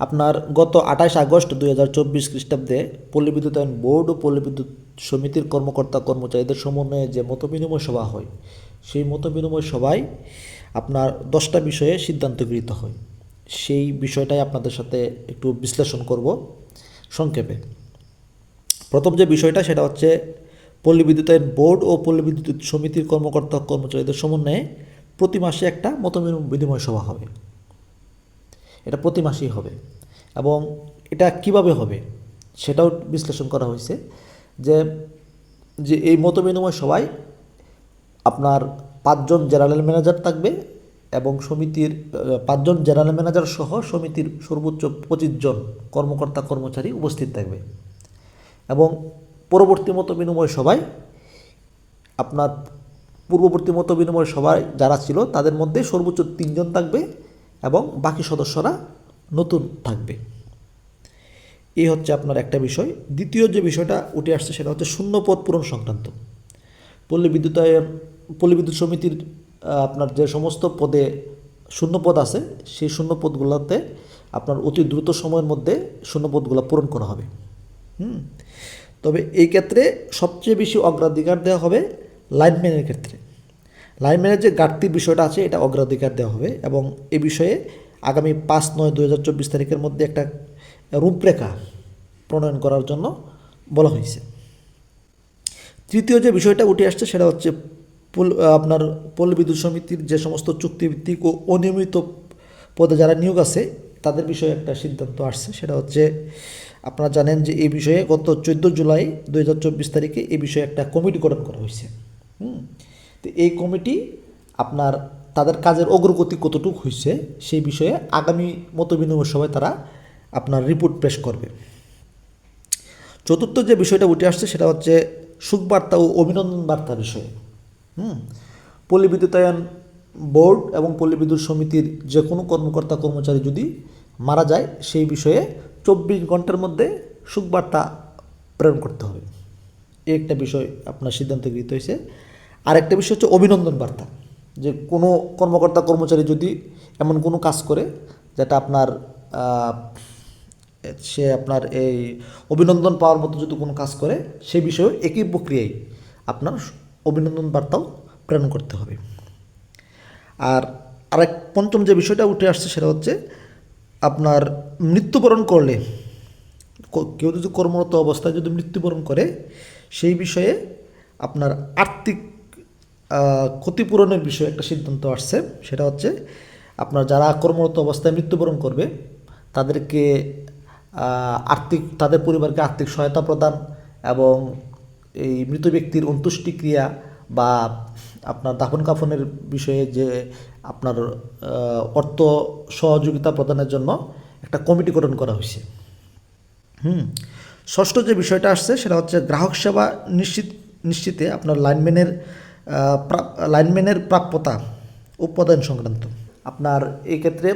আপনার গত 28 আগস্ট 2024 খ্রিস্টাব্দে পল্লী বিদ্যুতায়ন বোর্ড ও পল্লী বিদ্যুৎ সমিতির কর্মকর্তা কর্মচারীদের সমন্বয়ে যে মতবিনিময় সভা হয়, সেই মতবিনিময় সভায় আপনার 10টা বিষয়ে সিদ্ধান্ত গৃহীত হয়। সেই বিষয়টাই আপনাদের সাথে একটু বিশ্লেষণ করব সংক্ষেপে। প্রথম যে বিষয়টা সেটা হচ্ছে পল্লী বিদ্যুতায়ন বোর্ড ও পল্লী বিদ্যুৎ সমিতির কর্মকর্তা কর্মচারীদের সমন্বয়ে প্রতি মাসে একটা মতবিনিময় সভা হবে। এটা প্রতি মাসেই হবে এবং এটা কিভাবে হবে সেটাও বিশ্লেষণ করা হয়েছে যে যে এই মতবিনিময় সভায় আপনার 5জন জেনারেল ম্যানেজার থাকবে এবং সমিতির 5জন জেনারেল ম্যানেজার সহ সমিতির সর্বোচ্চ 25জন কর্মকর্তা কর্মচারী উপস্থিত থাকবে এবং পরবর্তী মতবিনিময় সভায় আপনার পূর্ববর্তী মতবিনিময় সভায় যারা ছিল তাদের মধ্যে সর্বোচ্চ 3জন থাকবে এবং বাকি সদস্যরা নতুন থাকবে। এই হচ্ছে আপনার একটা বিষয়। দ্বিতীয় যে বিষয়টা উঠে আসছে সেটা হচ্ছে শূন্যপদ পূরণ সংক্রান্ত। পল্লী বিদ্যুৎ সমিতির আপনার যে সমস্ত পদে শূন্যপদ আছে সেই শূন্যপদগুলোতে আপনার অতি দ্রুত সময়ের মধ্যে শূন্যপদগুলো পূরণ করা হবে। তবে এই ক্ষেত্রে সবচেয়ে বেশি অগ্রাধিকার দেওয়া হবে লাইনম্যানের ক্ষেত্রে। লাইনম্যানের যে ঘাটতির বিষয়টা আছে এটা অগ্রাধিকার দেওয়া হবে এবং এ বিষয়ে আগামী 5/9/2024 তারিখের মধ্যে একটা রূপরেখা প্রণয়ন করার জন্য বলা হয়েছে। তৃতীয় যে বিষয়টা উঠে আসছে সেটা হচ্ছে আপনার পল্লী বিদ্যুৎ সমিতির যে সমস্ত চুক্তিভিত্তিক ও অনিয়মিত পদে যারা নিয়োগ আছে তাদের বিষয়ে একটা সিদ্ধান্ত আসছে। সেটা হচ্ছে আপনারা জানেন যে এই বিষয়ে গত 14 জুলাই 2024 তারিখে এই বিষয়ে একটা কমিটি গঠন করা হয়েছে। তো এই কমিটি আপনার তাদের কাজের অগ্রগতি কতটুকু হয়েছে সেই বিষয়ে আগামী মতবিনিময় সভায় তারা আপনার রিপোর্ট পেশ করবে। চতুর্থ যে বিষয়টা উঠে আসছে সেটা হচ্ছে সুখবার্তা ও অভিনন্দন বার্তা বিষয়ে। পল্লী বিদ্যুতায়ন বোর্ড এবং পল্লী বিদ্যুৎ সমিতির যে কোনো কর্মকর্তা কর্মচারী যদি মারা যায় সেই বিষয়ে 24 ঘন্টার মধ্যে সুখবার্তা প্রেরণ করতে হবে। এই একটা বিষয় আপনার সিদ্ধান্ত গৃহীত হয়েছে। আরেকটা বিষয় হচ্ছে অভিনন্দন বার্তা, যে কোনো কর্মকর্তা কর্মচারী যদি এমন কোনো কাজ করে যেটা আপনার সে আপনার এই অভিনন্দন পাওয়ার মতো যদি কোনো কাজ করে সেই বিষয়ে একই প্রক্রিয়ায় আপনার অভিনন্দন বার্তাও প্রেরণ করতে হবে। আর আরেক পঞ্চম যে বিষয়টা উঠে আসছে সেটা হচ্ছে আপনার মৃত্যুবরণ করলে কেউ যদি কর্মরত অবস্থায় যদি মৃত্যুবরণ করে সেই বিষয়ে আপনার আর্থিক ক্ষতিপূরণের বিষয়ে একটা সিদ্ধান্ত আসছে। সেটা হচ্ছে আপনার যারা কর্মরত অবস্থায় মৃত্যুবরণ করবে তাদেরকে তাদের পরিবারকে আর্থিক সহায়তা প্রদান এবং এই মৃত ব্যক্তির অন্ত্যেষ্টিক্রিয়া বা আপনার দাফন কাফনের বিষয়ে যে আপনার অর্থ সহযোগিতা প্রদানের জন্য একটা কমিটি গঠন করা হয়েছে। ষষ্ঠ যে বিষয়টা আসছে সেটা হচ্ছে গ্রাহক সেবা নিশ্চিতে আপনার লাইনম্যানের প্রাপ্যতা উপাদান সংক্রান্ত। আপনার এই ক্ষেত্রে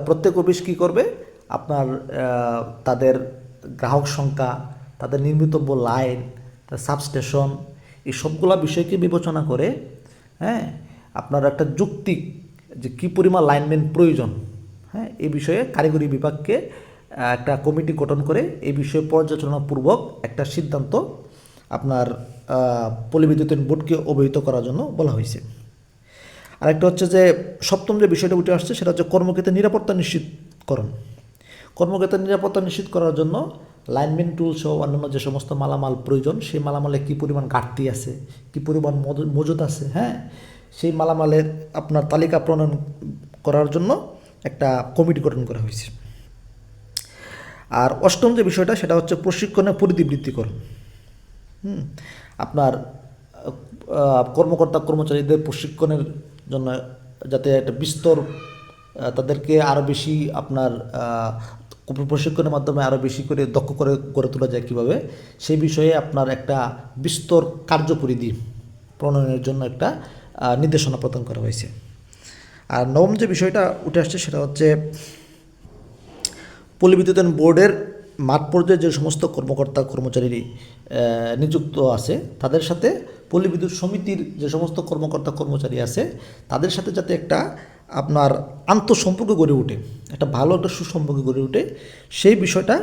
প্রত্যেক অফিস কী করবে আপনার তাদের গ্রাহক সংখ্যা, তাদের নির্মিতব্য লাইন, সাবস্টেশন, এই সবগুলা বিষয়কে বিবেচনা করে আপনার একটা যৌক্তিক যে কী পরিমাণ লাইনম্যান প্রয়োজন এই বিষয়ে কারিগরি বিভাগকে একটা কমিটি গঠন করে এই বিষয়ে পর্যালোচনাপূর্বক একটা সিদ্ধান্ত আপনার পল্লী বিদ্যুতায়ন বোর্ডকে অবহিত করার জন্য বলা হয়েছে। আরেকটা হচ্ছে যে সপ্তম যে বিষয়টা উঠে আসছে সেটা হচ্ছে কর্মক্ষেত্রে নিরাপত্তা নিশ্চিতকরণ। কর্মক্ষেত্রে নিরাপত্তা নিশ্চিত করার জন্য লাইনম্যান টুল সহ অন্যান্য যে সমস্ত মালামাল প্রয়োজন সেই মালামালে কী পরিমাণ ঘাটতি আছে, কী পরিমাণ মজুদ আছে, সেই মালামালের আপনার তালিকা প্রণয়ন করার জন্য একটা কমিটি গঠন করা হয়েছে। আর অষ্টম যে বিষয়টা সেটা হচ্ছে প্রশিক্ষণের পরিধি বৃদ্ধিকরণ। আপনার কর্মকর্তা কর্মচারীদের প্রশিক্ষণের জন্য যাতে একটা বিস্তর তাদেরকে আরও বেশি আপনার প্রশিক্ষণের মাধ্যমে আরও বেশি করে দক্ষ করে গড়ে তোলা যায় কীভাবে সেই বিষয়ে আপনার একটা বিস্তর কার্যপরিধি প্রণয়নের জন্য একটা নির্দেশনা প্রদান করা হয়েছে। আর নবম যে বিষয়টা উঠে আসছে সেটা হচ্ছে পল্লী বিদ্যুতায়ন বোর্ডের মাঠ পর্যায়ে যে সমস্ত কর্মকর্তা কর্মচারী নিযুক্ত আছে তাদের সাথে পল্লী বিদ্যুৎ সমিতির যে সমস্ত কর্মকর্তা কর্মচারী আছে তাদের সাথে যাতে একটা আপনার আন্তঃসম্পর্ক গড়ে ওঠে, একটা ভালো একটা সুসম্পর্ক গড়ে ওঠে, সেই বিষয়টা,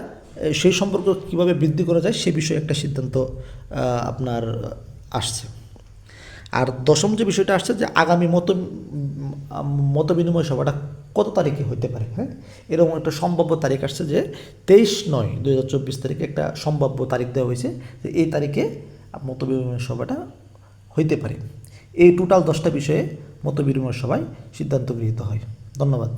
সেই সম্পর্ক কীভাবে বৃদ্ধি করা যায় সে বিষয়ে একটা সিদ্ধান্ত আপনার আসছে। আর দশম যে বিষয়টা আসছে যে আগামী মত বিনিময় সভাটা কত তারিখে হইতে পারে, হ্যাঁ, এরকম একটা সম্ভাব্য তারিখ আসছে যে 23/9/2024 তারিখে একটা সম্ভাব্য তারিখ দেওয়া হয়েছে যে এই তারিখে মত বিনিময় সভাটা হইতে পারে। এই টোটাল 10টা বিষয়ে মত বিনিময় সভায় সিদ্ধান্ত গৃহীত হয়। ধন্যবাদ।